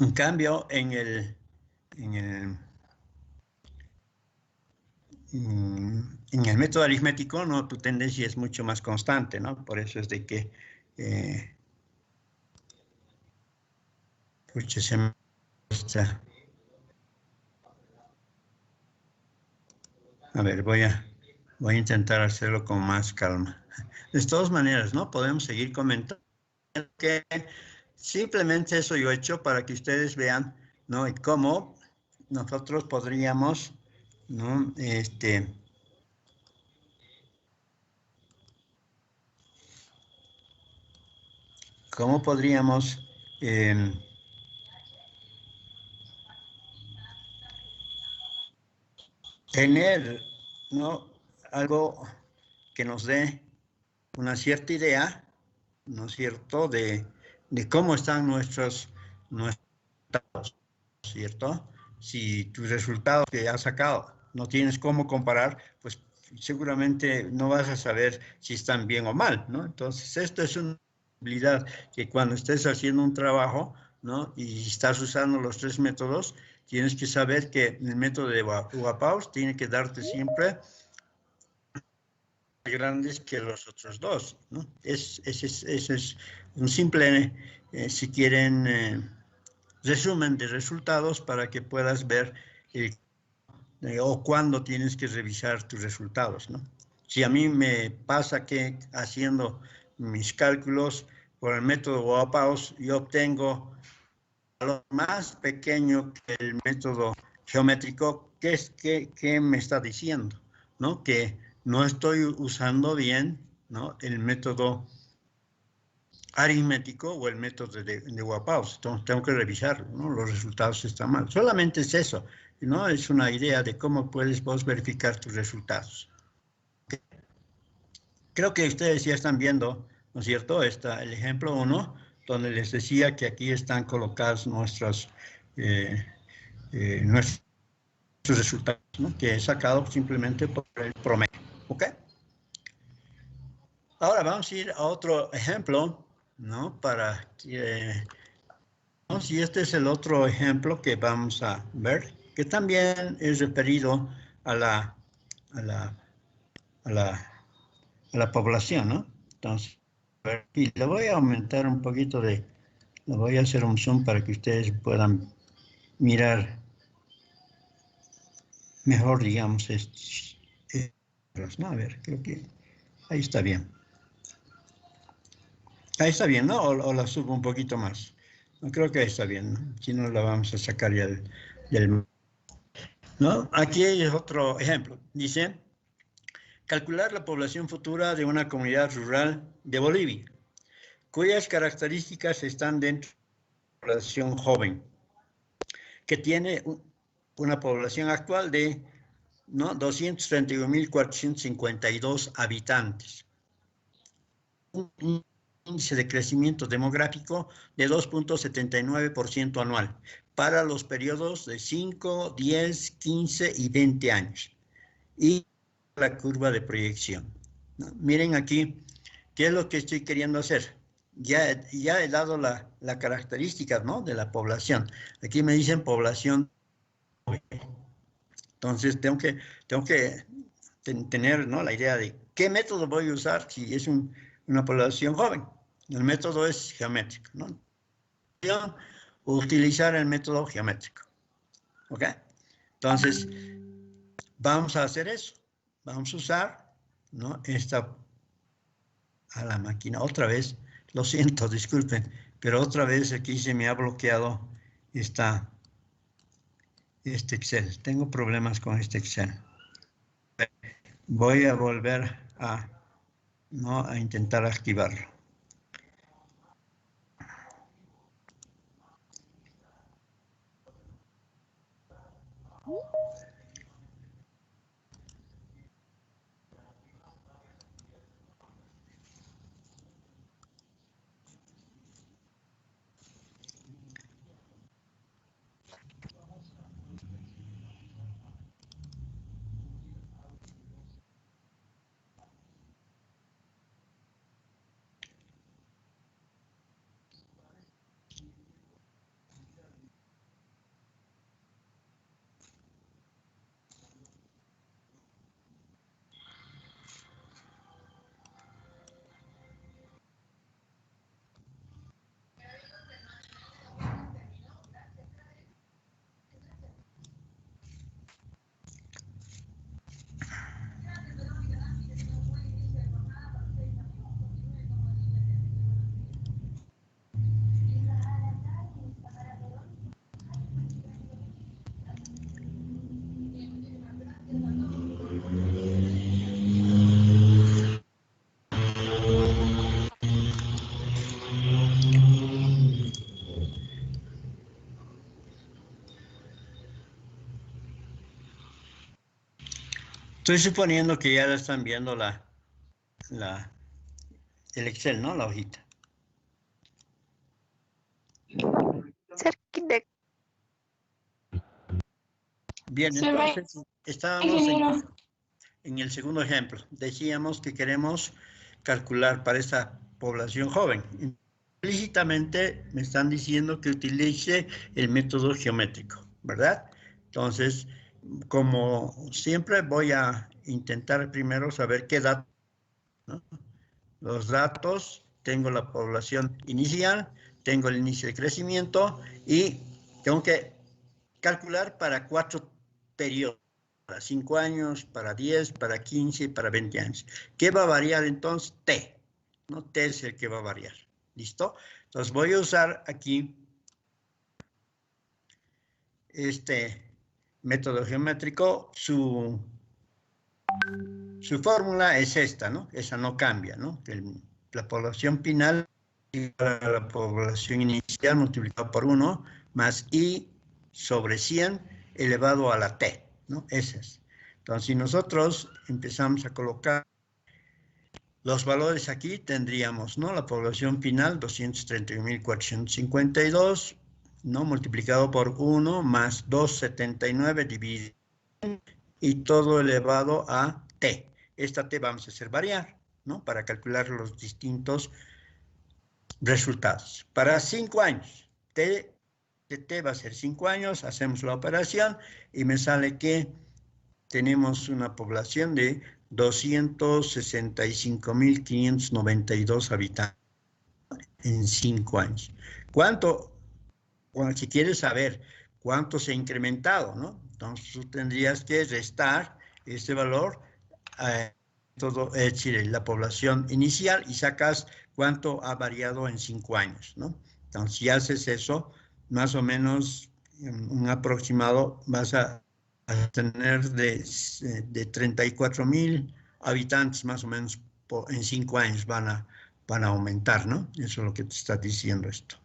En cambio, en el método aritmético, ¿no? Tu tendencia es mucho más constante, ¿no? Por eso es de que, pucha, se me está. A ver, voy a intentar hacerlo con más calma. De todas maneras, ¿no? Podemos seguir comentando que simplemente eso yo he hecho para que ustedes vean, ¿no? Y cómo nosotros podríamos, ¿no? ¿Cómo podríamos tener, ¿no? Algo que nos dé una cierta idea, ¿no es cierto?, de cómo están nuestros resultados, ¿cierto? Si tus resultados que has sacado no tienes cómo comparar, pues seguramente no vas a saber si están bien o mal, ¿no? Entonces, esto es una habilidad que cuando estés haciendo un trabajo, ¿no? Y estás usando los tres métodos, tienes que saber que el método de Uapaus tiene que darte siempre grandes que los otros dos, ¿no? Ese es un simple, si quieren, resumen de resultados para que puedas ver o cuándo tienes que revisar tus resultados, ¿no? Si a mí me pasa que haciendo mis cálculos por el método Uapaus, yo obtengo lo más pequeño que el método geométrico, ¿qué me está diciendo? ¿No? Que no estoy usando bien, ¿no? El método aritmético o el método de Uapaus. Entonces tengo que revisarlo, ¿no? Los resultados están mal. Solamente es eso, ¿no? Es una idea de cómo puedes vos verificar tus resultados. Creo que ustedes ya están viendo, ¿no es cierto? Está el ejemplo 1, donde les decía que aquí están colocados nuestros resultados, ¿no? Que he sacado simplemente por el promedio. ¿Ok? Ahora vamos a ir a otro ejemplo, ¿no? Para que, ¿no? Si este es el otro ejemplo que vamos a ver, que también es referido a la, a la, a la, a la población, ¿no? Entonces, y le voy a aumentar un poquito le voy a hacer un zoom para que ustedes puedan mirar mejor, digamos, estos, ¿no? A ver, creo que ahí está bien. Ahí está bien, ¿no? O la subo un poquito más. No creo que ahí está bien, ¿no? Si no, la vamos a sacar ya del, ¿no? Aquí hay otro ejemplo. Dice, calcular la población futura de una comunidad rural de Bolivia, cuyas características están dentro de la población joven, que tiene una población actual de, ¿no? 231.452 habitantes. Un índice de crecimiento demográfico de 2.79% anual para los periodos de 5, 10, 15 y 20 años. Y la curva de proyección, ¿no? Miren aquí, ¿qué es lo que estoy queriendo hacer? Ya he dado la característica, ¿no? De la población. Aquí me dicen población. Entonces tengo que tener, ¿no? La idea de qué método voy a usar si es una población joven. El método es geométrico, ¿no? Utilizar el método geométrico. ¿Ok? Entonces, vamos a hacer eso. Vamos a usar, ¿no? Esta a la máquina. Otra vez, lo siento, disculpen, pero otra vez aquí se me ha bloqueado este Excel. Tengo problemas con este Excel. Voy a volver ¿no? a intentar activarlo. Estoy suponiendo que ya la están viendo el Excel, ¿no? La hojita. Cerquita. Bien, Se ve, entonces estábamos ingeniero. en el segundo ejemplo. Decíamos que queremos calcular para esta población joven. Implícitamente me están diciendo que utilice el método geométrico, ¿verdad? Entonces, como siempre, voy a intentar primero saber qué datos, ¿no? Los datos, tengo la población inicial, tengo el inicio de crecimiento y tengo que calcular para 4 periodos, para 5 años, para 10, para 15, para 20 años. ¿Qué va a variar entonces? T, ¿no? T es el que va a variar, ¿listo? Entonces voy a usar aquí este método geométrico, su fórmula es esta, ¿no? Esa no cambia, ¿no? La población final para la población inicial multiplicado por 1 más I sobre 100 elevado a la T, ¿no? Ese es. Entonces, si nosotros empezamos a colocar los valores aquí, tendríamos, ¿no? La población final, 231.452, ¿no? Multiplicado por 1 más 279 dividido y todo elevado a T. Esta T vamos a hacer variar, ¿no? Para calcular los distintos resultados. Para 5 años, T de T va a ser 5 años, hacemos la operación y me sale que tenemos una población de 265.592 habitantes en 5 años. ¿Cuánto? Bueno, si quieres saber cuánto se ha incrementado, ¿no? Entonces tú tendrías que restar este valor todo, es decir, la población inicial y sacas cuánto ha variado en 5 años, ¿no? Entonces, si haces eso, más o menos un aproximado vas a tener de 34.000 habitantes más o menos en 5 años van a aumentar, ¿no? Eso es lo que te está diciendo esto.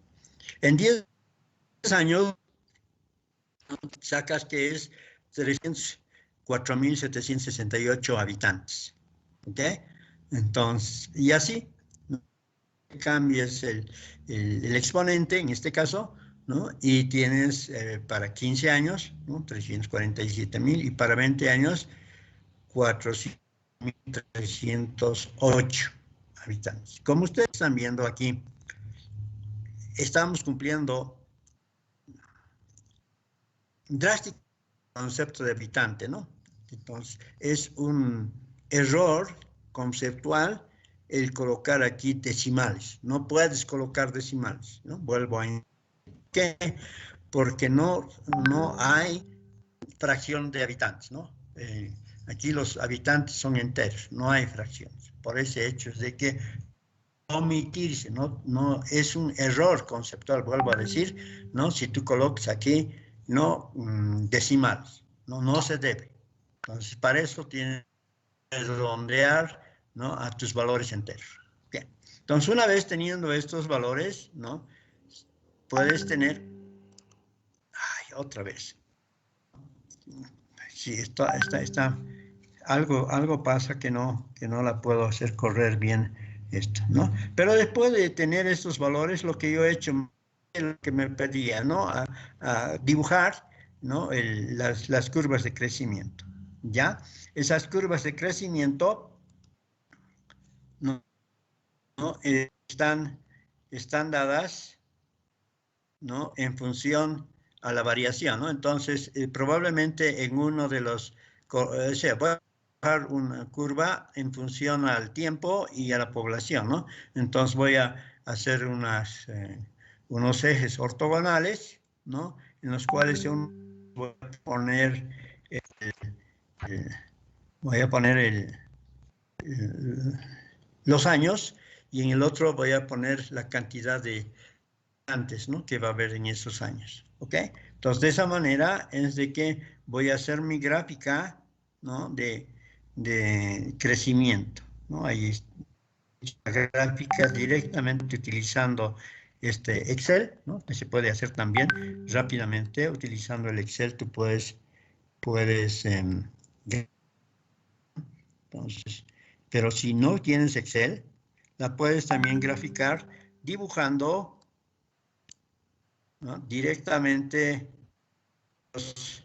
En 10 años sacas que es 304.768 habitantes. ¿Ok? Entonces, y así, ¿no? Cambias el exponente, en este caso, ¿no? Y tienes para 15 años, ¿no? 347.000 y para 20 años, 4.308 habitantes. Como ustedes están viendo aquí, estamos cumpliendo drástico concepto de habitante, ¿no? Entonces, es un error conceptual el colocar aquí decimales. No puedes colocar decimales, ¿no? Vuelvo a ¿qué? Porque no hay fracción de habitantes, ¿no? Aquí los habitantes son enteros, no hay fracciones. Por ese hecho es de que omitirse, no es un error conceptual, vuelvo a decir, ¿no? Si tú colocas aquí, no decimales, no se debe. Entonces, para eso tienes que redondear, ¿no? A tus valores enteros. Bien. Entonces, una vez teniendo estos valores, ¿no? Puedes tener, otra vez. Sí, algo pasa que no la puedo hacer correr bien esto, ¿no? Pero después de tener estos valores, lo que yo he hecho, lo que me pedía, ¿no? A dibujar, ¿no? Las curvas de crecimiento, ¿ya? Esas curvas de crecimiento, ¿no? Están dadas, ¿no? En función a la variación, ¿no? Entonces, probablemente en uno de los, o sea, voy a dibujar una curva en función al tiempo y a la población, ¿no? Entonces voy a hacer unos ejes ortogonales, ¿no? En los cuales yo voy a poner los años y en el otro voy a poner la cantidad de antes, ¿no? Que va a haber en esos años, ¿ok? Entonces, de esa manera es de que voy a hacer mi gráfica, ¿no? De crecimiento, ¿no? Ahí está la gráfica directamente utilizando este Excel, ¿no? Que se puede hacer también rápidamente utilizando el Excel, tú puedes Entonces, pero si no tienes Excel, la puedes también graficar dibujando, ¿no?, directamente los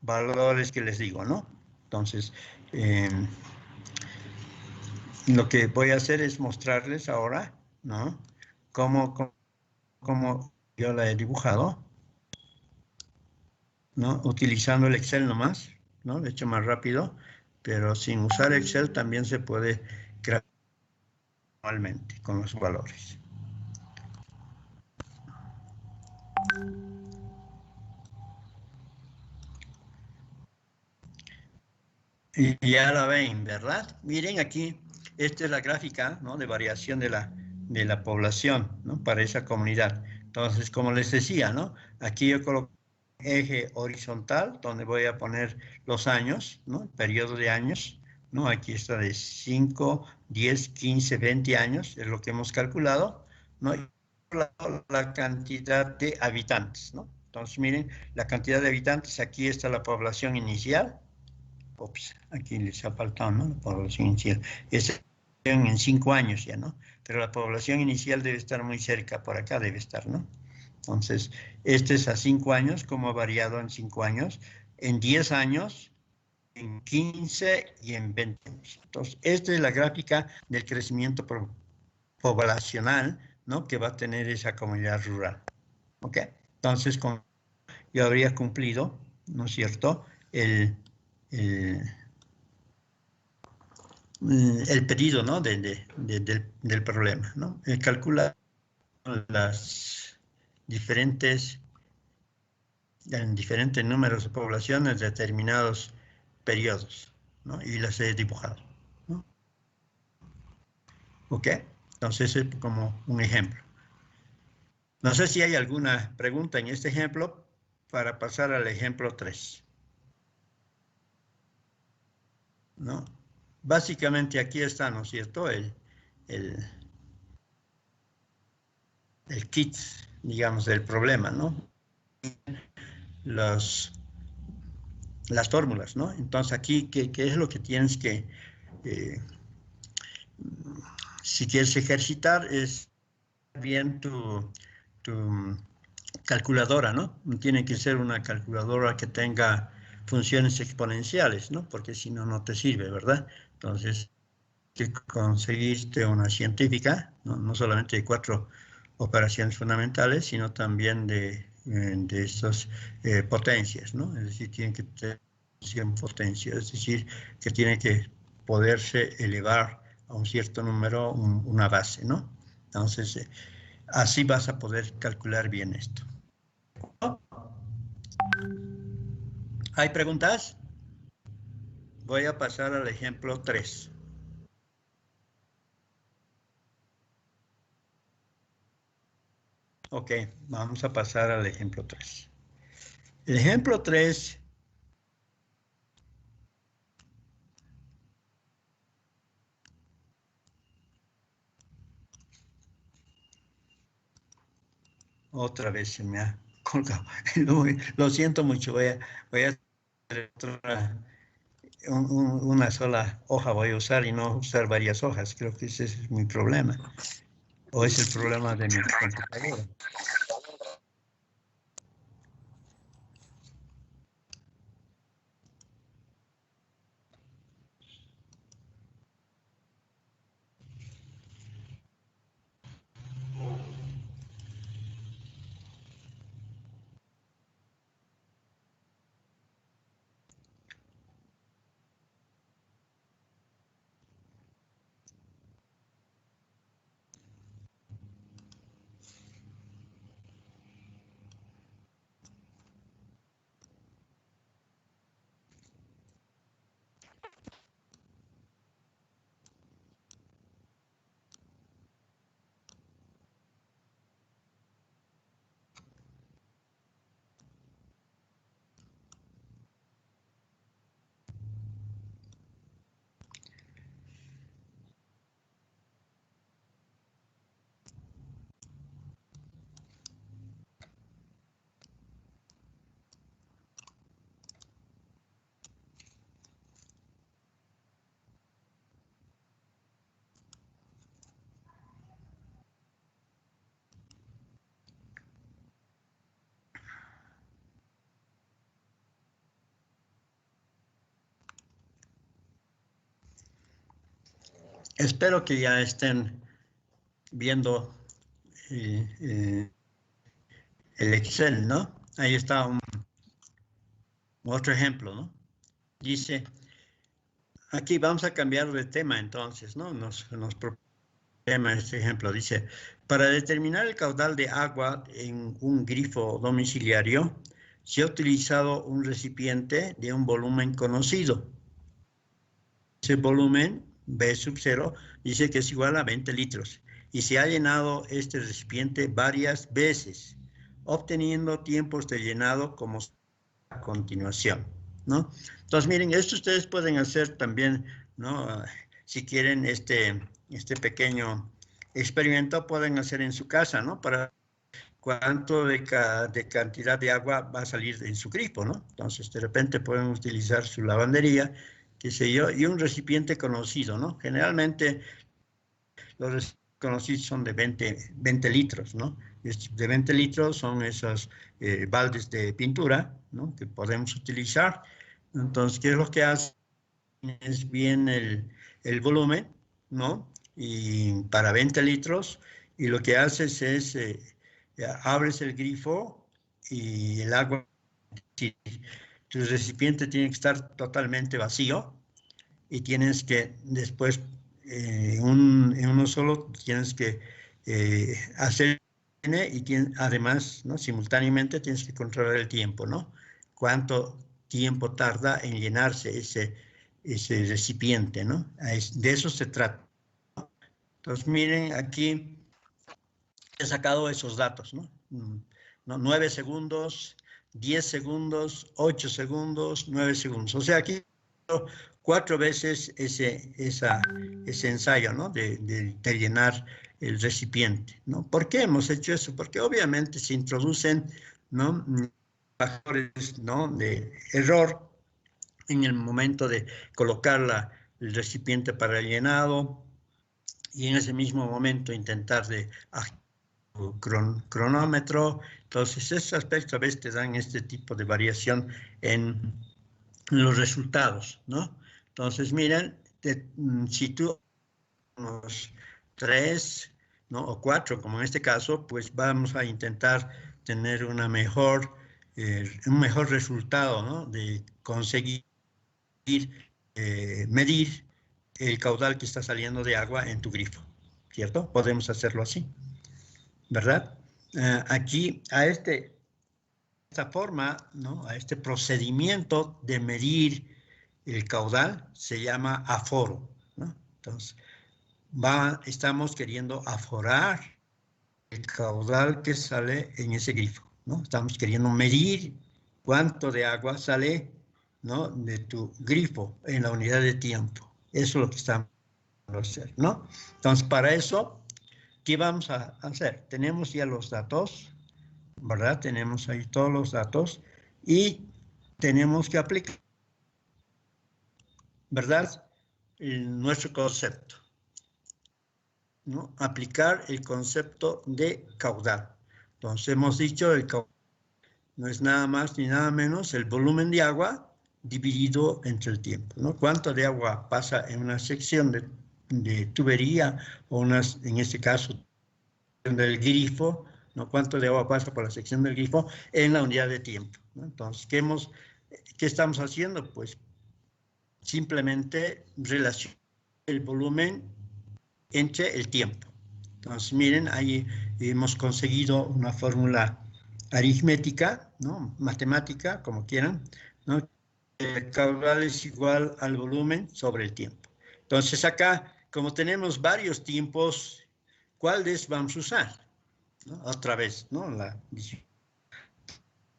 valores que les digo, ¿no? Entonces, lo que voy a hacer es mostrarles ahora, ¿no?, cómo yo la he dibujado, ¿no?, utilizando el Excel nomás, ¿no? De hecho, más rápido, pero sin usar Excel también se puede crear manualmente con los valores. Y ya la ven, ¿verdad? Miren aquí, esta es la gráfica, ¿no?, de variación de la población, ¿no?, para esa comunidad. Entonces, como les decía, ¿no?, aquí yo coloco un eje horizontal donde voy a poner los años, ¿no?, el periodo de años, ¿no? Aquí está de 5, 10, 15, 20 años, es lo que hemos calculado, ¿no? Y la cantidad de habitantes, ¿no? Entonces, miren, la cantidad de habitantes, aquí está la población inicial. Ups, aquí les ha faltado, ¿no?, la población inicial. Es en 5 años ya, ¿no? Pero la población inicial debe estar muy cerca, por acá debe estar, ¿no? Entonces, este es a 5 años, cómo ha variado en 5 años, en 10 años, en 15 y en 20 años. Entonces, esta es la gráfica del crecimiento poblacional, ¿no?, que va a tener esa comunidad rural. ¿Ok? Entonces, yo habría cumplido, ¿no es cierto?, el, el pedido, ¿no?, del problema, ¿no? Calcula las diferentes, en diferentes números de poblaciones de determinados periodos, ¿no?, y las he dibujado, ¿no? ¿Ok? Entonces, es como un ejemplo. No sé si hay alguna pregunta en este ejemplo para pasar al ejemplo 3, ¿no? Básicamente aquí está, ¿no es cierto?, el, el kit, digamos, del problema, ¿no? Las, las fórmulas, ¿no? Entonces aquí, ¿qué es lo que tienes que, eh, si quieres ejercitar, es bien tu calculadora, ¿no? No tiene que ser una calculadora que tenga funciones exponenciales, ¿no? Porque si no, no te sirve, ¿verdad? Entonces, que conseguiste una científica, ¿no? No solamente de 4 operaciones fundamentales, sino también de estas potencias, ¿no? Es decir, tienen que tener potencia, es decir, que tiene que poderse elevar a un cierto número una base, ¿no? Entonces, así vas a poder calcular bien esto. ¿Hay preguntas? Voy a pasar al ejemplo 3. Ok, vamos a pasar al ejemplo 3. El ejemplo 3 otra vez se me ha colgado. Lo siento mucho, voy a hacer una sola hoja voy a usar y no usar varias hojas. Creo que ese es mi problema. O es el problema de mi computadora. Espero que ya estén viendo el Excel, ¿no? Ahí está otro ejemplo, ¿no? Dice, aquí vamos a cambiar de tema entonces, ¿no? Nos propone este ejemplo. Dice, para determinar el caudal de agua en un grifo domiciliario, se ha utilizado un recipiente de un volumen conocido. Ese volumen, B sub 0, dice que es igual a 20 litros. Y se ha llenado este recipiente varias veces, obteniendo tiempos de llenado como a continuación, ¿no? Entonces, miren, esto ustedes pueden hacer también, ¿no? Si quieren este pequeño experimento, pueden hacer en su casa, ¿no? Para cuánto de cantidad de agua va a salir en su grifo, ¿no? Entonces, de repente pueden utilizar su lavandería, qué sé yo, y un recipiente conocido, ¿no? Generalmente los recipientes conocidos son de 20 litros, ¿no? De 20 litros son esos baldes de pintura, ¿no? Que podemos utilizar. Entonces, ¿qué es lo que hace? Es bien el volumen, ¿no? Y para 20 litros, y lo que haces es, abres el grifo y el agua, tu recipiente tiene que estar totalmente vacío y tienes que después, en uno solo, tienes que hacer y además, ¿no? Simultáneamente tienes que controlar el tiempo, ¿no? Cuánto tiempo tarda en llenarse ese recipiente, ¿no? De eso se trata. Entonces, miren, aquí he sacado esos datos, ¿no? 9 segundos, 10 segundos, 8 segundos, 9 segundos. O sea, aquí 4 veces ese ensayo, ¿no? De llenar el recipiente, ¿no? ¿Por qué hemos hecho eso? Porque obviamente se introducen, ¿no? Factores, ¿no? De error en el momento de colocar el recipiente para el llenado y en ese mismo momento intentar de cronómetro. Entonces, esos aspectos a veces te dan este tipo de variación en los resultados, ¿no? Entonces, miren, si tú unos 3, ¿no? O 4, como en este caso, pues vamos a intentar tener un mejor resultado, ¿no? De conseguir medir el caudal que está saliendo de agua en tu grifo, ¿cierto? Podemos hacerlo así, ¿verdad? Aquí, esta forma, ¿no? A este procedimiento de medir el caudal se llama aforo, ¿no? Entonces, estamos queriendo aforar el caudal que sale en ese grifo, ¿no? Estamos queriendo medir cuánto de agua sale, ¿no? De tu grifo en la unidad de tiempo. Eso es lo que estamos hacer, ¿no? Entonces, para eso, ¿qué vamos a hacer? Tenemos ya los datos, ¿verdad? Tenemos ahí todos los datos y tenemos que aplicar, ¿verdad? Nuestro concepto, ¿no? Aplicar el concepto de caudal. Entonces, hemos dicho el caudal no es nada más ni nada menos el volumen de agua dividido entre el tiempo, ¿no? ¿Cuánto de agua pasa en una sección de tubería o en este caso del grifo, ¿no? ¿Cuánto de agua pasa por la sección del grifo en la unidad de tiempo, ¿no? Entonces, ¿qué estamos haciendo? Pues simplemente relacionar el volumen entre el tiempo. Entonces, miren, ahí hemos conseguido una fórmula aritmética, ¿no? Matemática, como quieran, ¿no? El caudal es igual al volumen sobre el tiempo. Entonces, acá, como tenemos varios tiempos, ¿cuáles vamos a usar? ¿No? Otra vez, ¿no?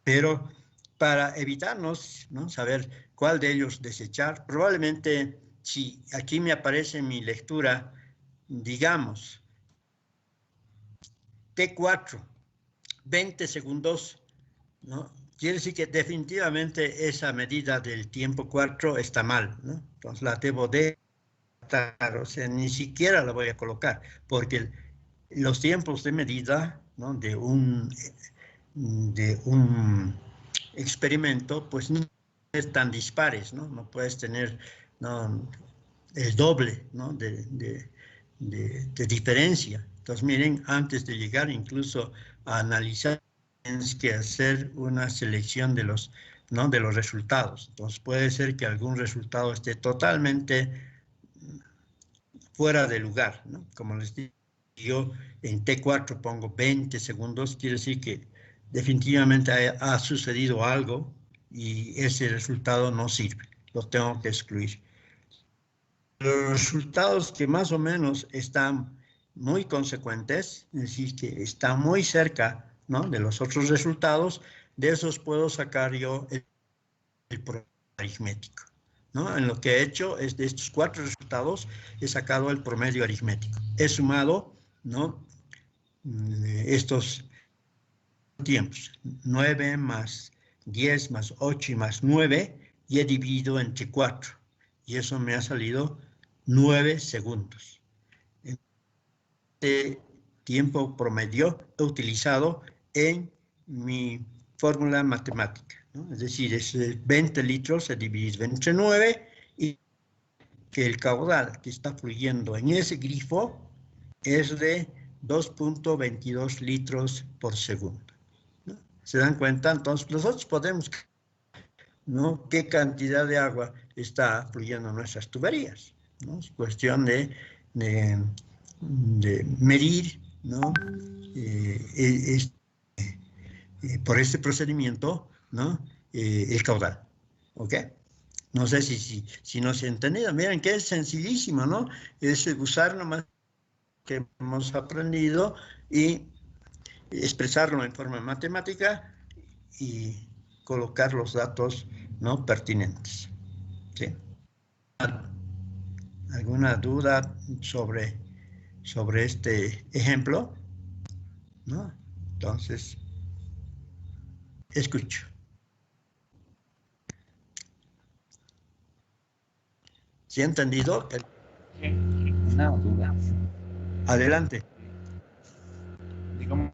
Pero para evitarnos, ¿no? Saber cuál de ellos desechar, probablemente si aquí me aparece en mi lectura, digamos, T4, 20 segundos, ¿no? Quiere decir que definitivamente esa medida del tiempo 4 está mal, ¿no? Entonces la debo de o sea, ni siquiera la voy a colocar, porque los tiempos de medida, ¿no? de un experimento, pues no es tan dispares, ¿no? No puedes tener, no, el doble, ¿no? de diferencia. Entonces, miren, antes de llegar incluso a analizar, tienes que hacer una selección de los, ¿no? de los resultados. Entonces, puede ser que algún resultado esté totalmente fuera de lugar, ¿no? Como les digo, yo en T4 pongo 20 segundos, quiere decir que definitivamente ha sucedido algo y ese resultado no sirve, lo tengo que excluir. Los resultados que más o menos están muy consecuentes, es decir, que están muy cerca, ¿no? de los otros resultados, de esos puedo sacar yo el promedio aritmético, ¿no? En lo que he hecho es de estos 4 resultados, he sacado el promedio aritmético. He sumado, ¿no? estos tiempos, 9 más 10 más 8 y más 9, y he dividido entre 4. Y eso me ha salido 9 segundos. Este tiempo promedio he utilizado en mi fórmula matemática, ¿no? Es decir, es 20 litros se divide entre 9 y que el caudal que está fluyendo en ese grifo es de 2.22 litros por segundo, ¿no? ¿Se dan cuenta? Entonces nosotros podemos, ¿no? qué cantidad de agua está fluyendo en nuestras tuberías, ¿no? Es cuestión de medir, ¿no? Por este procedimiento, ¿no? el caudal, ¿ok? No sé si no se ha entendido. Miren que es sencillísimo, ¿no? Es usar nomás que hemos aprendido y expresarlo en forma matemática y colocar los datos, ¿no? pertinentes, ¿sí? ¿Alguna duda sobre este ejemplo? ¿No? Entonces, escucho. ¿Sí ha entendido? Una duda. Adelante. Digamos,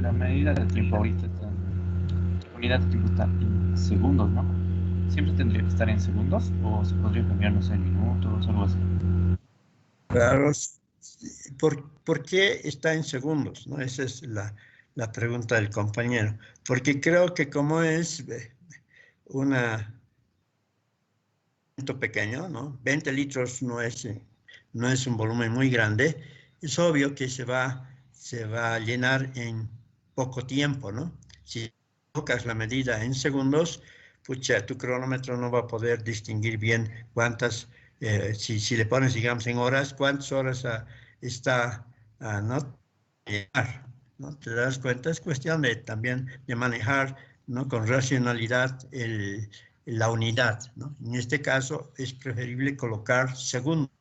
la medida de tiempo ahorita está unidad de tiempo está en segundos, ¿no? ¿Siempre tendría que estar en segundos o se podría cambiar, no sé, en minutos o algo así? Claro. ¿Por qué está en segundos? ¿No? Esa es la pregunta del compañero. Porque creo que como es una pequeño, ¿no? 20 litros no es un volumen muy grande, es obvio que se va a llenar en poco tiempo, ¿no? Si colocas la medida en segundos, pucha, tu cronómetro no va a poder distinguir bien cuántas, si le pones, digamos, en horas, cuántas horas está, ¿no? ¿no? ¿Te das cuenta? Es cuestión también de manejar, ¿no? con racionalidad la unidad, ¿no? En este caso es preferible colocar segundos,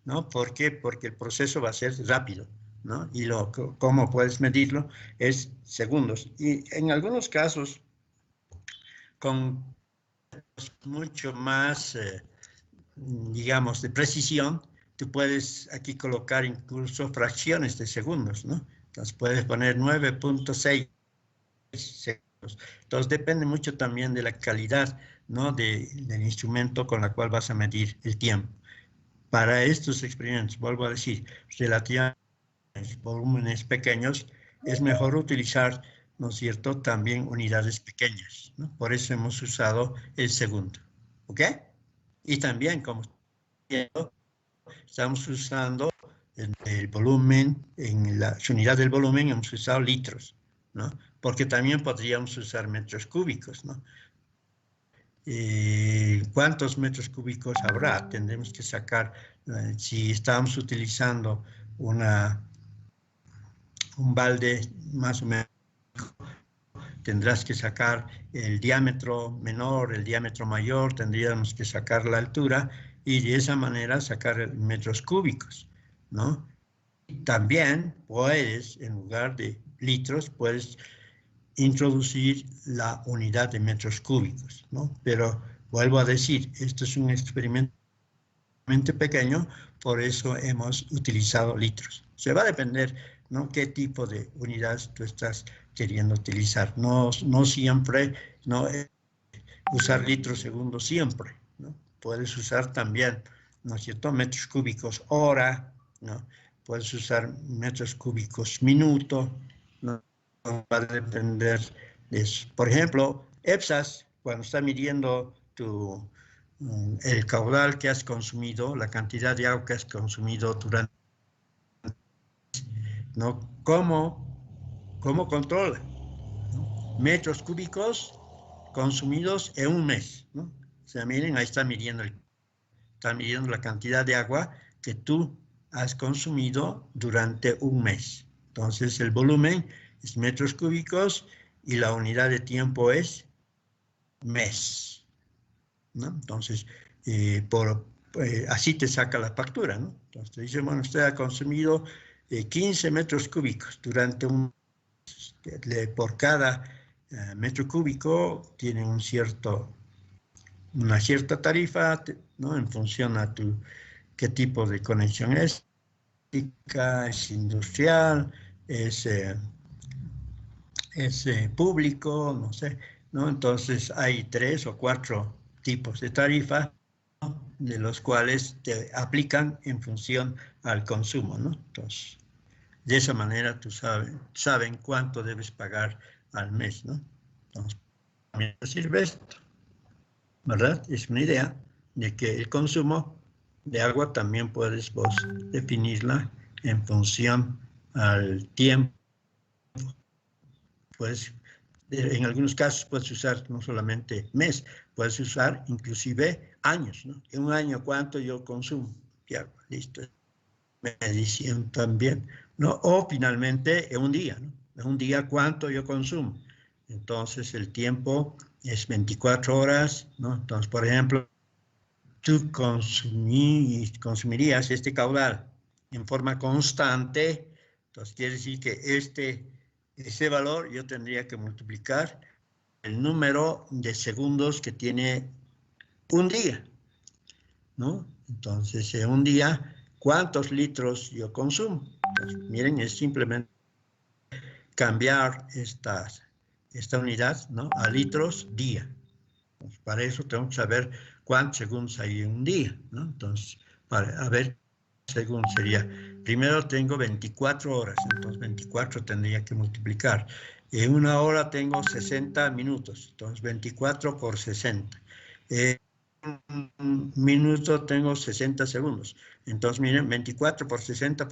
¿no? ¿Por qué? Porque el proceso va a ser rápido, ¿no? Y cómo puedes medirlo es segundos. Y en algunos casos, con mucho más, digamos, de precisión, tú puedes aquí colocar incluso fracciones de segundos, ¿no? Entonces puedes poner 9.6 segundos. Entonces depende mucho también de la calidad, ¿no? del instrumento con la cual vas a medir el tiempo. Para estos experimentos, vuelvo a decir, relativamente volúmenes pequeños, es mejor utilizar, ¿no es cierto?, también unidades pequeñas, ¿no? Por eso hemos usado el segundo, ¿ok? Y también, como estamos usando el volumen, en la unidad del volumen hemos usado litros, ¿no? Porque también podríamos usar metros cúbicos, ¿no? ¿Cuántos metros cúbicos habrá? Tendremos que sacar, si estamos utilizando un balde más o menos, tendrás que sacar el diámetro menor, el diámetro mayor, tendríamos que sacar la altura y de esa manera sacar metros cúbicos, ¿no? También puedes, en lugar de litros, puedes introducir la unidad de metros cúbicos, ¿no? Pero vuelvo a decir, esto es un experimento pequeño, por eso hemos utilizado litros. Se va a depender, ¿no? qué tipo de unidades tú estás queriendo utilizar. No siempre, no usar litros segundos siempre, ¿no? puedes usar también, ¿no es cierto?, metros cúbicos hora, ¿no? Puedes usar metros cúbicos minuto, ¿no? Va a depender de eso. Por ejemplo, EPSAS, cuando está midiendo el caudal que has consumido, la cantidad de agua que has consumido durante, ¿no? ¿Cómo controla? ¿No? Metros cúbicos consumidos en un mes, ¿no? O sea, miren, ahí está midiendo la cantidad de agua que tú has consumido durante un mes. Entonces, el volumen es metros cúbicos y la unidad de tiempo es mes, ¿no? Entonces, así te saca la factura, ¿no? Entonces, te dice, bueno, usted ha consumido 15 metros cúbicos durante un mes. Por cada metro cúbico tiene una cierta tarifa, ¿no? En función a qué tipo de conexión es industrial, es público, no sé, ¿no? Entonces hay 3 o 4 tipos de tarifa, ¿no? De los cuales te aplican en función al consumo, ¿no? Entonces, de esa manera tú saben cuánto debes pagar al mes, ¿no? Entonces, también sirve esto, ¿verdad? Es una idea de que el consumo de agua también puedes vos definirla en función al tiempo. Pues en algunos casos puedes usar no solamente mes, puedes usar inclusive años, ¿no? En un año, ¿cuánto yo consumo de agua? Listo. Medición también, ¿no? O finalmente en un día, ¿no? En un día, ¿cuánto yo consumo? Entonces el tiempo es 24 horas, ¿no? Entonces, por ejemplo, tú consumirías este caudal en forma constante, entonces quiere decir que ese valor yo tendría que multiplicar el número de segundos que tiene un día, ¿no? Entonces, en un día, ¿cuántos litros yo consumo? Pues, miren, es simplemente cambiar esta unidad, ¿no? A litros día. Pues para eso tengo que saber cuántos segundos hay en un día, ¿no? Entonces, a ver, según sería, primero tengo 24 horas, entonces 24 tendría que multiplicar. En una hora tengo 60 minutos, entonces 24 por 60. En un minuto tengo 60 segundos. Entonces, miren, 24 por 60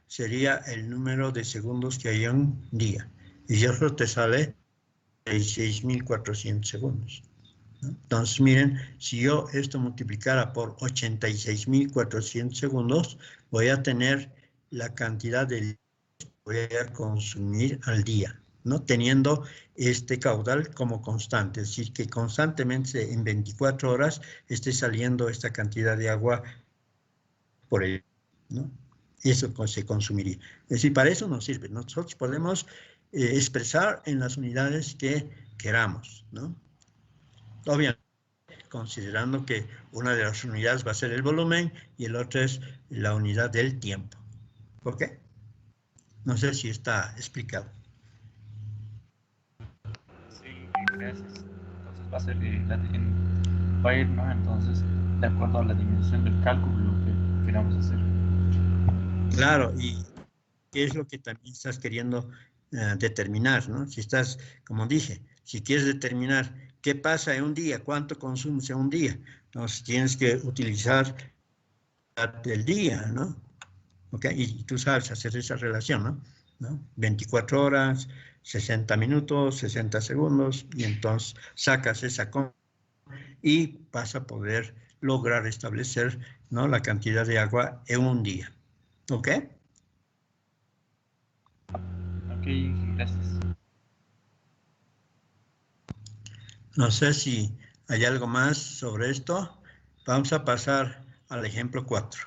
sería el número de segundos que hay en un día. Y eso te sale 6.400 segundos. Entonces, miren, si yo esto multiplicara por 86.400 segundos, voy a tener la cantidad de litros que voy a consumir al día, ¿no? Teniendo este caudal como constante, es decir, que constantemente en 24 horas esté saliendo esta cantidad de agua por el, ¿no? Eso se consumiría. Es decir, para eso nos sirve. Nosotros podemos expresar en las unidades que queramos, ¿no? Obviamente, considerando que una de las unidades va a ser el volumen y el otro es la unidad del tiempo. ¿Ok? No sé si está explicado. Sí, gracias. Entonces va a ser va a ir, ¿no? Entonces, de acuerdo a la dimensión del cálculo, lo que queramos hacer. Claro, y qué es lo que también estás queriendo determinar, ¿no? Si estás, como dije, si quieres determinar qué pasa en un día, cuánto consumes en un día, entonces tienes que utilizar el día, ¿no? ¿Ok? Y tú sabes hacer esa relación, ¿no? 24 horas, 60 minutos, 60 segundos, y entonces sacas esa y vas a poder lograr establecer, ¿no? La cantidad de agua en un día. ¿Ok? Ok, gracias. No sé si hay algo más sobre esto. Vamos a pasar al ejemplo 4.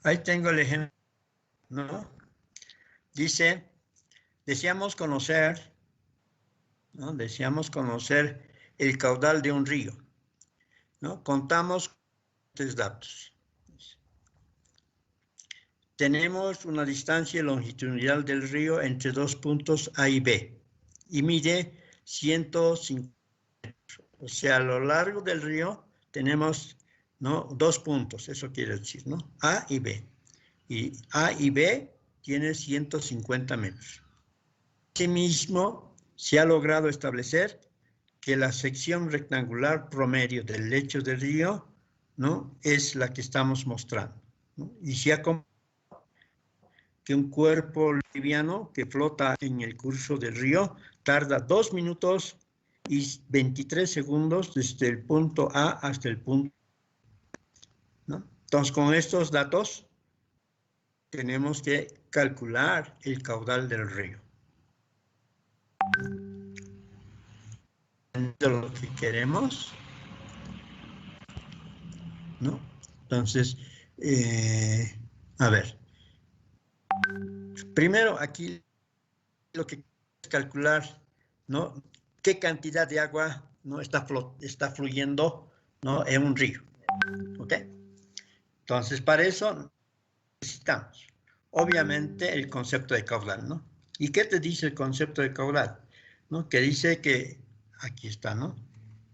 Ahí tengo el ejemplo, ¿no? Dice, deseamos conocer, ¿no? Deseamos conocer el caudal de un río, ¿no? Contamos tres datos. Tenemos una distancia longitudinal del río entre dos puntos A y B y mide 150 metros. O sea, a lo largo del río tenemos, ¿no?, dos puntos, eso quiere decir, ¿no? A y B. Y A y B tiene 150 metros. Asimismo, se ha logrado establecer que la sección rectangular promedio del lecho del río, ¿no?, es la que estamos mostrando, ¿no? Y se ha que un cuerpo liviano que flota en el curso del río tarda 2 minutos y 23 segundos desde el punto A hasta el punto B, ¿no? Entonces, con estos datos tenemos que calcular el caudal del río. De lo que queremos, ¿no? Entonces, a ver. Primero, aquí lo que es calcular, ¿no?, qué cantidad de agua, ¿no?, está fluyendo, ¿no?, en un río. ¿Ok? Entonces, para eso necesitamos, obviamente, el concepto de caudal, ¿no? ¿Y qué te dice el concepto de caudal? ¿No? Que dice que, aquí está, ¿no?,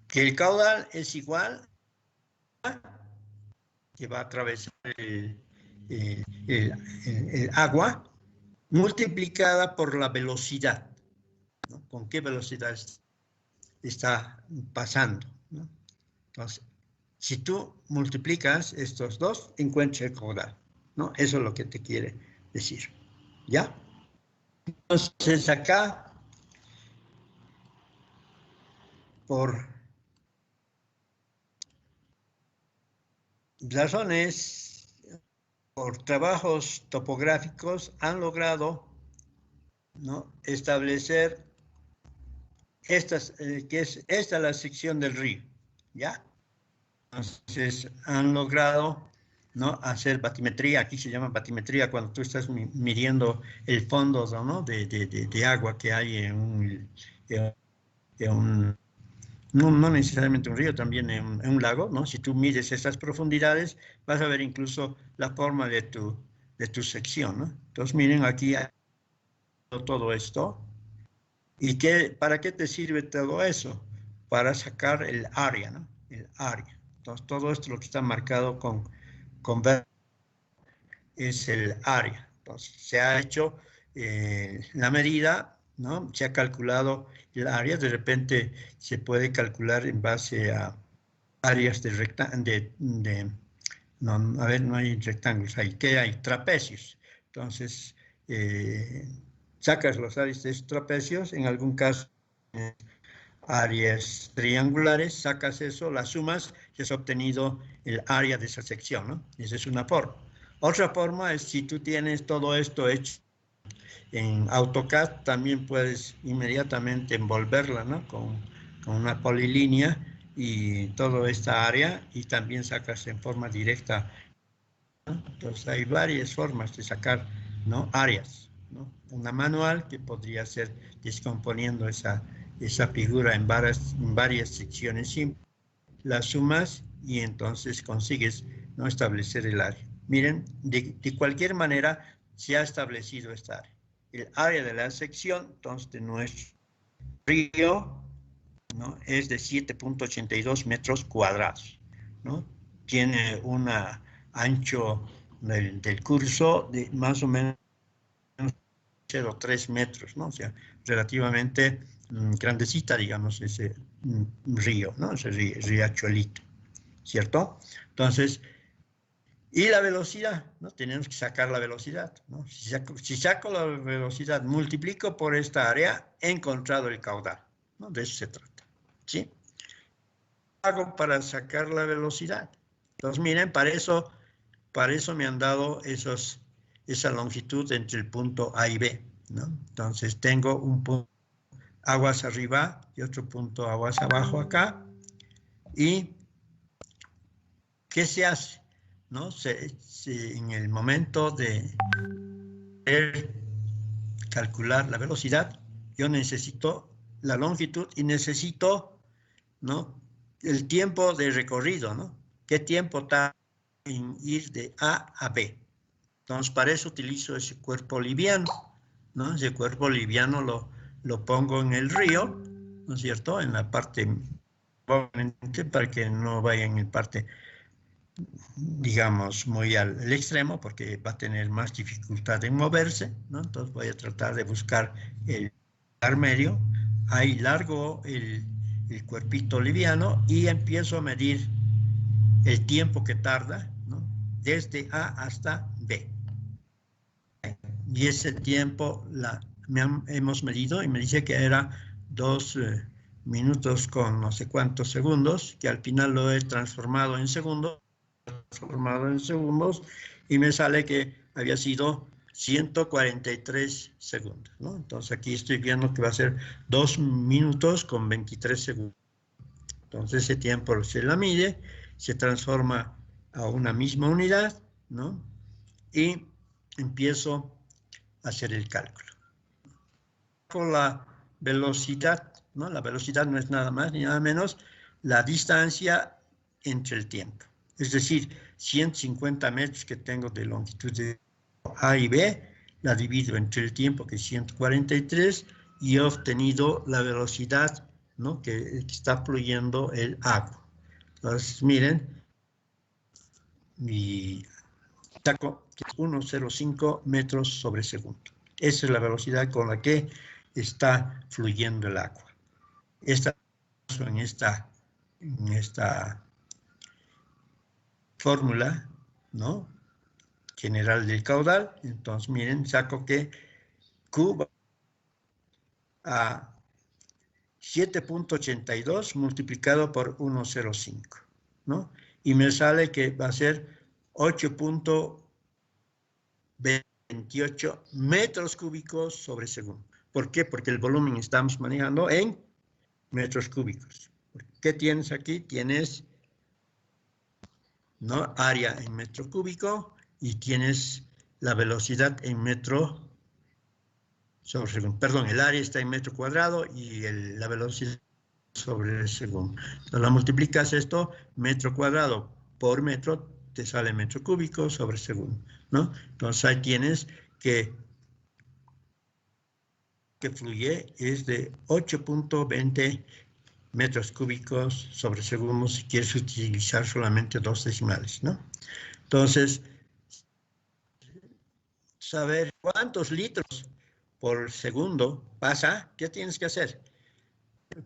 que el caudal es igual a que va a atravesar el agua multiplicada por la velocidad, ¿no? ¿Con qué velocidad está pasando, ¿no? Entonces, si tú multiplicas estos dos, encuentras el caudal, ¿no? Eso es lo que te quiere decir, ¿ya? Entonces, acá, por razones, por trabajos topográficos, han logrado, ¿no?, establecer que es esta la sección del río, ¿ya? Entonces, han logrado, ¿no?, hacer batimetría. Aquí se llama batimetría cuando tú estás midiendo el fondo, ¿no?, de agua que hay en no necesariamente un río, también en un lago, ¿no? Si tú mides esas profundidades, vas a ver incluso la forma de tu sección, ¿no? Entonces, miren, aquí hay todo esto. ¿Y para qué te sirve todo eso? Para sacar el área, ¿no? El área. Entonces, todo esto lo que está marcado con verde es el área. Entonces, se ha hecho la medida, ¿no? Se ha calculado el área. De repente se puede calcular en base a áreas no, a ver, no hay rectángulos, hay trapecios. Entonces, sacas los áreas de estos trapecios, en algún caso áreas triangulares, sacas eso, las sumas y has obtenido el área de esa sección, ¿no? Esa es una forma. Otra forma es si tú tienes todo esto hecho en AutoCAD, también puedes inmediatamente envolverla, ¿no?, con una polilínea y toda esta área, y también sacas en forma directa, ¿no? Entonces hay varias formas de sacar, ¿no?, áreas, ¿no? Una manual que podría ser descomponiendo esa figura en varias secciones simples, las sumas y entonces consigues, ¿no?, establecer el área. Miren, de cualquier manera se ha establecido esta área. El área de la sección, entonces, de nuestro río, ¿no?, es de 7.82 metros cuadrados, ¿no? Tiene un ancho del curso de más o menos 0,3 metros, ¿no? O sea, relativamente grandecita, digamos, ese río, ¿no? Ese riachuelito, ¿cierto? Entonces, y la velocidad, ¿no? Tenemos que sacar la velocidad, ¿no? Si saco la velocidad, multiplico por esta área, he encontrado el caudal, ¿no? De eso se trata, ¿sí? Hago para sacar la velocidad. Entonces, miren, para eso me han dado esa longitud entre el punto A y B, ¿no? Entonces, tengo un punto aguas arriba y otro punto aguas abajo acá. ¿Y qué se hace? ¿No? En el momento de calcular la velocidad, yo necesito la longitud y necesito, ¿no?, el tiempo de recorrido, ¿no? ¿Qué tiempo tarda en ir de A a B? Entonces, para eso utilizo ese cuerpo liviano, ¿no? Ese cuerpo liviano lo pongo en el río, ¿no es cierto?, en la parte, para que no vaya en el parte, digamos, muy al extremo, porque va a tener más dificultad en moverse, ¿no? Entonces voy a tratar de buscar el lugar medio. Ahí largo el cuerpito liviano y empiezo a medir el tiempo que tarda, ¿no?, desde A hasta B. Y ese tiempo hemos medido y me dice que era 2 minutos con no sé cuántos segundos, que al final lo he transformado en segundos, y me sale que había sido 143 segundos, ¿no? Entonces aquí estoy viendo que va a ser 2 minutos con 23 segundos. Entonces ese tiempo se la mide, se transforma a una misma unidad, ¿no? Y empiezo a hacer el cálculo. Con la velocidad, ¿no? La velocidad no es nada más ni nada menos la distancia entre el tiempo. Es decir, 150 metros que tengo de longitud de A y B, la divido entre el tiempo, que es 143, y he obtenido la velocidad, ¿no?, que está fluyendo el agua. Entonces, miren, y saco 1,05 metros sobre segundo. Esa es la velocidad con la que está fluyendo el agua. En esta fórmula, ¿no?, general del caudal. Entonces, miren, saco que Q va a 7.82 multiplicado por 1,05, ¿no? Y me sale que va a ser 8.28 metros cúbicos sobre segundo. ¿Por qué? Porque el volumen estamos manejando en metros cúbicos. ¿Qué tienes aquí? Tienes, ¿no?, área en metro cúbico y tienes la velocidad en metro sobre segundo. Perdón, el área está en metro cuadrado y la velocidad sobre el segundo. Entonces, la multiplicas esto, metro cuadrado por metro, te sale metro cúbico sobre segundo, ¿no? Entonces ahí tienes que fluye es de 8.20 metros cúbicos sobre segundo si quieres utilizar solamente 2 decimales, ¿no? Entonces, saber cuántos litros por segundo pasa, ¿qué tienes que hacer?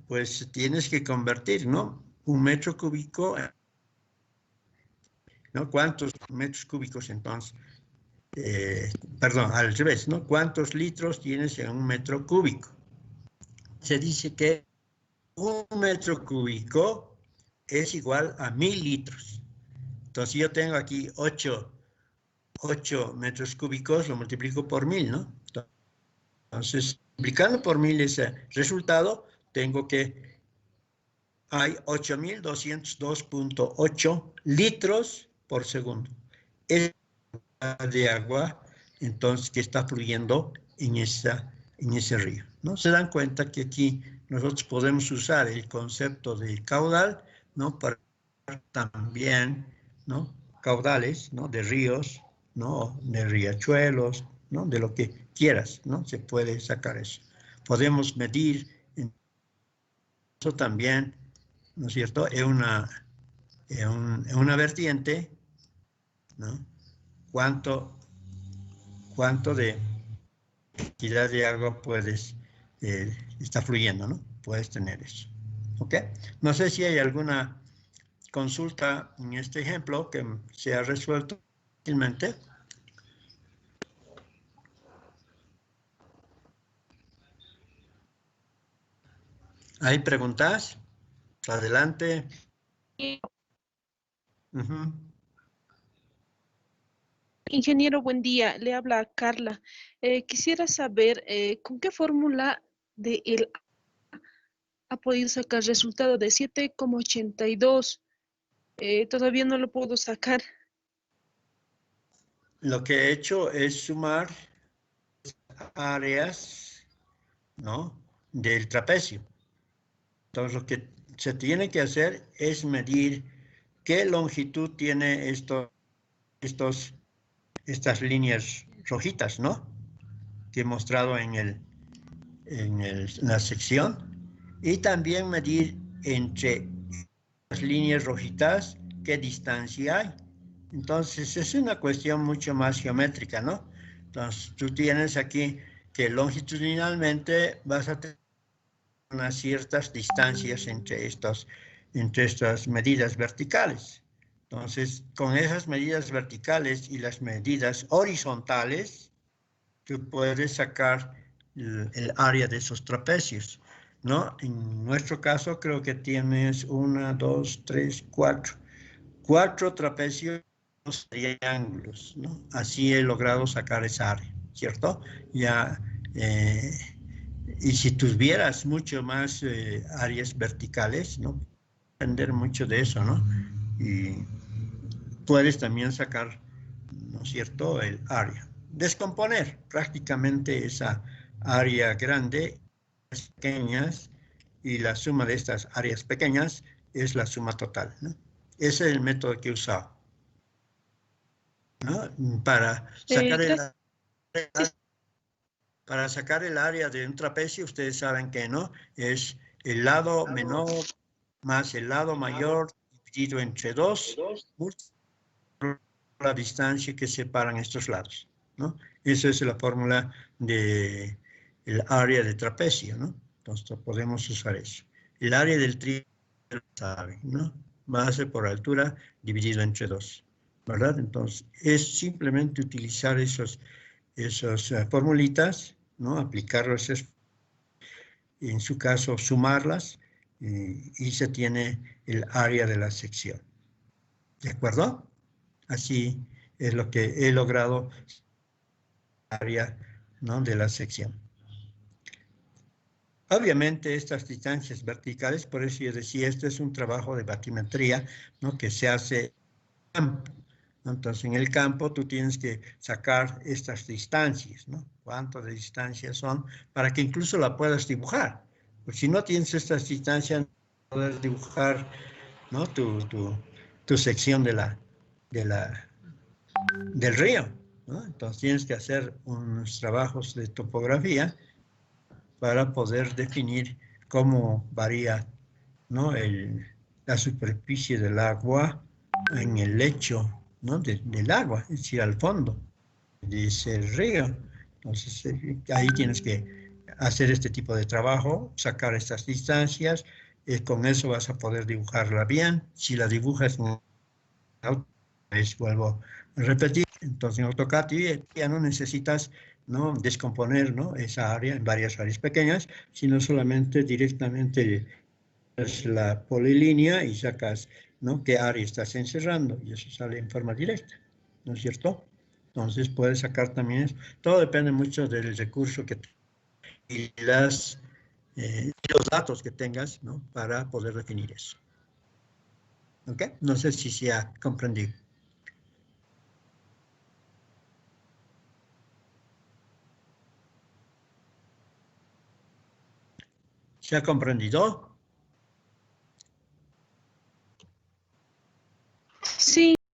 Pues tienes que convertir, ¿no?, un metro cúbico, ¿no? ¿Cuántos metros cúbicos entonces? Perdón, al revés, ¿no? ¿Cuántos litros tienes en un metro cúbico? Se dice que un metro cúbico es igual a 1000 litros. Entonces yo tengo aquí 8 metros cúbicos, lo multiplico por 1000, ¿no? Entonces, multiplicando por 1000 ese resultado, tengo que hay 8.202.8 litros por segundo. Es de agua, entonces, que está fluyendo en ese río, ¿no? Se dan cuenta que aquí nosotros podemos usar el concepto de caudal, ¿no?, para también, ¿no?, caudales, ¿no?, de ríos, ¿no?, de riachuelos, ¿no?, de lo que quieras, ¿no? Se puede sacar eso. Podemos medir eso también, ¿no es cierto?, en una vertiente, ¿no?, cuánto de cantidad de agua está fluyendo, ¿no? Puedes tener eso, ¿ok? No sé si hay alguna consulta en este ejemplo que se ha resuelto fácilmente. ¿Hay preguntas? Adelante. Ingeniero, buen día. Le habla Carla. Quisiera saber con qué fórmula de el ha podido sacar resultado de 7,82. Todavía no lo puedo sacar. Lo que he hecho es sumar áreas, ¿no?, del trapecio. Entonces, lo que se tiene que hacer es medir qué longitud tiene estas líneas rojitas, ¿no?, que he mostrado en la sección, y también medir entre las líneas rojitas qué distancia hay. Entonces, es una cuestión mucho más geométrica, ¿no? Entonces, tú tienes aquí que longitudinalmente vas a tener unas ciertas distancias entre estas medidas verticales. Entonces, con esas medidas verticales y las medidas horizontales, tú puedes sacar el área de esos trapecios, ¿no? En nuestro caso, creo que tienes 1, 2, 3, 4 trapecios triángulos, ¿no? Así he logrado sacar esa área, ¿cierto? Ya, y si tuvieras mucho más áreas verticales, ¿no?, depender mucho de eso, ¿no? Y puedes también sacar, ¿no es cierto?, el área. Descomponer prácticamente esa área grande en pequeñas, y la suma de estas áreas pequeñas es la suma total, ¿no? Ese es el método que he usado, ¿no?, para sacar Gracias. el área de un trapecio. Ustedes saben que, ¿no?, es el lado menor más el lado mayor dividido entre 2, la distancia que separan estos lados, ¿no? Esa es la fórmula del área de trapecio, ¿no? Entonces podemos usar eso. El área del triángulo, ¿saben?, ¿no? Base por altura dividido entre 2, ¿verdad? Entonces es simplemente utilizar esas formulitas, ¿no?, aplicarlas, en su caso sumarlas, y se tiene el área de la sección. ¿De acuerdo? Así es lo que he logrado, área, ¿no?, de la sección. Obviamente estas distancias verticales, por eso yo decía, este es un trabajo de batimetría, ¿no?, que se hace en campo. Entonces, en el campo tú tienes que sacar estas distancias, ¿no? ¿Cuánto de distancias son? Para que incluso la puedas dibujar. Pues si no tienes estas distancias, no puedes dibujar, ¿no?, tu sección del río, ¿no? Entonces tienes que hacer unos trabajos de topografía para poder definir cómo varía, ¿no?, la superficie del agua en el lecho, ¿no?, del agua, es decir, al fondo de ese río. Entonces, ahí tienes que hacer este tipo de trabajo, sacar estas distancias, con eso vas a poder dibujarla bien. Si la dibujas en AutoCAD, vuelvo a repetir, entonces en AutoCAD ya no necesitas, ¿no?, descomponer, ¿no?, esa área en varias áreas pequeñas, sino solamente directamente la polilínea y sacas, ¿no?, qué área estás encerrando, y eso sale en forma directa, ¿no es cierto? Entonces puedes sacar también eso. Todo depende mucho del recurso y los datos que tengas, ¿no?, para poder definir eso. ¿Ok? No sé si se ha comprendido. ¿Se ha comprendido?